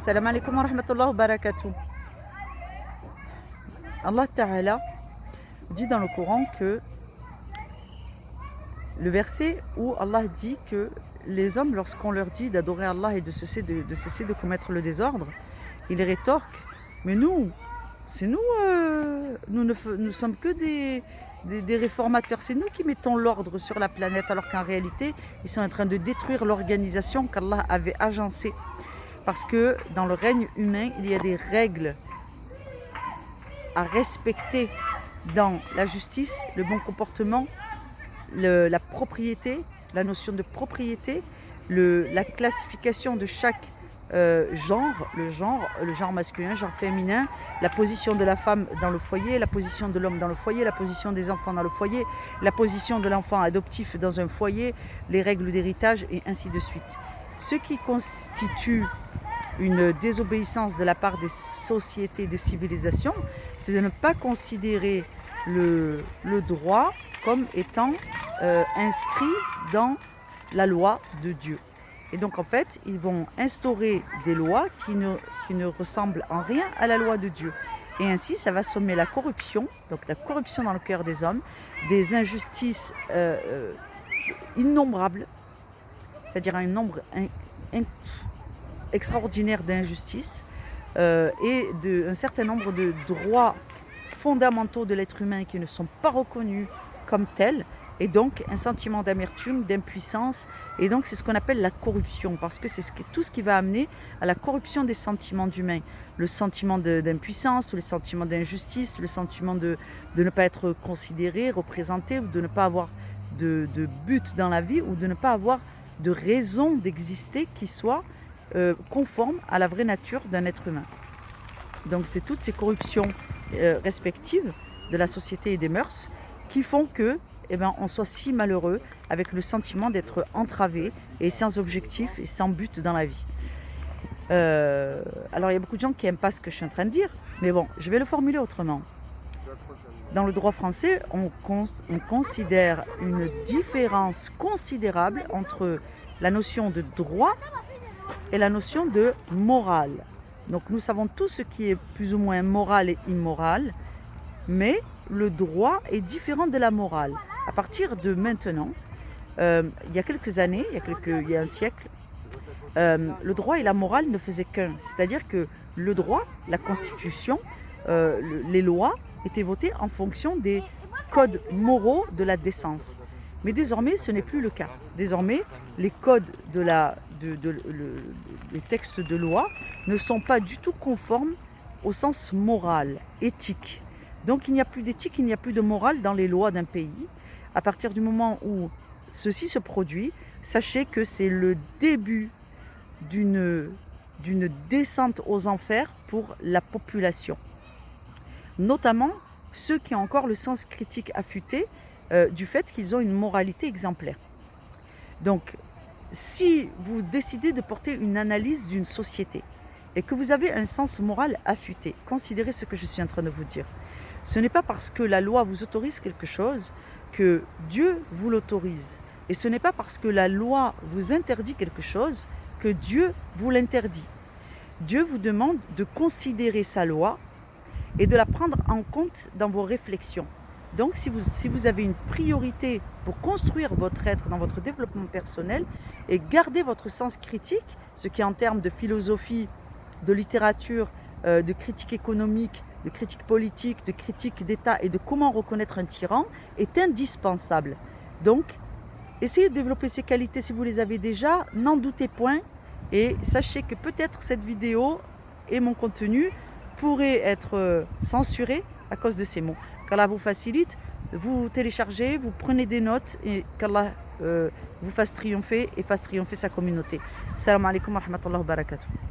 Salam alaikum wa rahmatullahi wa barakatuh. Allah Ta'ala dit dans le Coran que le verset où Allah dit que les hommes, lorsqu'on leur dit d'adorer Allah et de cesser de commettre le désordre, ils rétorquent, mais nous, c'est nous, nous sommes que des réformateurs, c'est nous qui mettons l'ordre sur la planète, alors qu'en réalité, ils sont en train de détruire l'organisation qu'Allah avait agencée. Parce que dans le règne humain, il y a des règles à respecter dans la justice, le bon comportement, la propriété, la notion de propriété, la classification de chaque genre, le genre masculin, le genre féminin, la position de la femme dans le foyer, la position de l'homme dans le foyer, la position des enfants dans le foyer, la position de l'enfant adoptif dans un foyer, les règles d'héritage et ainsi de suite. Ce qui constitue une désobéissance de la part des sociétés, des civilisations, c'est de ne pas considérer le droit comme étant inscrit dans la loi de Dieu. Et donc en fait, ils vont instaurer des lois qui ne ressemblent en rien à la loi de Dieu. Et ainsi, ça va sommer la corruption, donc la corruption dans le cœur des hommes, des injustices innombrables, c'est-à-dire un nombre extraordinaire d'injustices et un certain nombre de droits fondamentaux de l'être humain qui ne sont pas reconnus comme tels, et donc un sentiment d'amertume, d'impuissance, et donc c'est ce qu'on appelle la corruption, parce que c'est tout ce qui va amener à la corruption des sentiments humains, le sentiment d'impuissance, le sentiment d'injustice, le sentiment de ne pas être considéré, représenté, ou de ne pas avoir de but dans la vie, ou de ne pas avoir de raison d'exister qui soit conforme à la vraie nature d'un être humain. Donc c'est toutes ces corruptions respectives de la société et des mœurs qui font que on soit si malheureux avec le sentiment d'être entravé et sans objectif et sans but dans la vie. Alors il y a beaucoup de gens qui n'aiment pas ce que je suis en train de dire, mais bon, je vais le formuler autrement. Dans le droit français, on considère une différence considérable entre la notion de droit et la notion de morale. Donc nous savons tous ce qui est plus ou moins moral et immoral, mais le droit est différent de la morale. À partir de maintenant, il y a quelques années, il y a un siècle, le droit et la morale ne faisaient qu'un. C'est-à-dire que le droit, la Constitution, les lois étaient votées en fonction des codes moraux de la décence. Mais désormais, ce n'est plus le cas. Désormais, les codes les textes de loi ne sont pas du tout conformes au sens moral, éthique. Donc il n'y a plus d'éthique, il n'y a plus de morale dans les lois d'un pays. À partir du moment où ceci se produit, sachez que c'est le début d'une descente aux enfers pour la population. Notamment ceux qui ont encore le sens critique affûté du fait qu'ils ont une moralité exemplaire. Donc, si vous décidez de porter une analyse d'une société et que vous avez un sens moral affûté, considérez ce que je suis en train de vous dire. Ce n'est pas parce que la loi vous autorise quelque chose que Dieu vous l'autorise. Et ce n'est pas parce que la loi vous interdit quelque chose que Dieu vous l'interdit. Dieu vous demande de considérer sa loi et de la prendre en compte dans vos réflexions. Donc si vous avez une priorité pour construire votre être dans votre développement personnel et garder votre sens critique, ce qui en termes de philosophie, de littérature, de critique économique, de critique politique, de critique d'État et de comment reconnaître un tyran est indispensable. Donc, essayez de développer ces qualités si vous les avez déjà, n'en doutez point et sachez que peut-être cette vidéo et mon contenu pourraient être censurés à cause de ces mots. Qu'Allah vous facilite, vous téléchargez, vous prenez des notes et qu'Allah vous fasse triompher et fasse triompher sa communauté. Salam alaikum wa rahmatullahi wa barakatuh.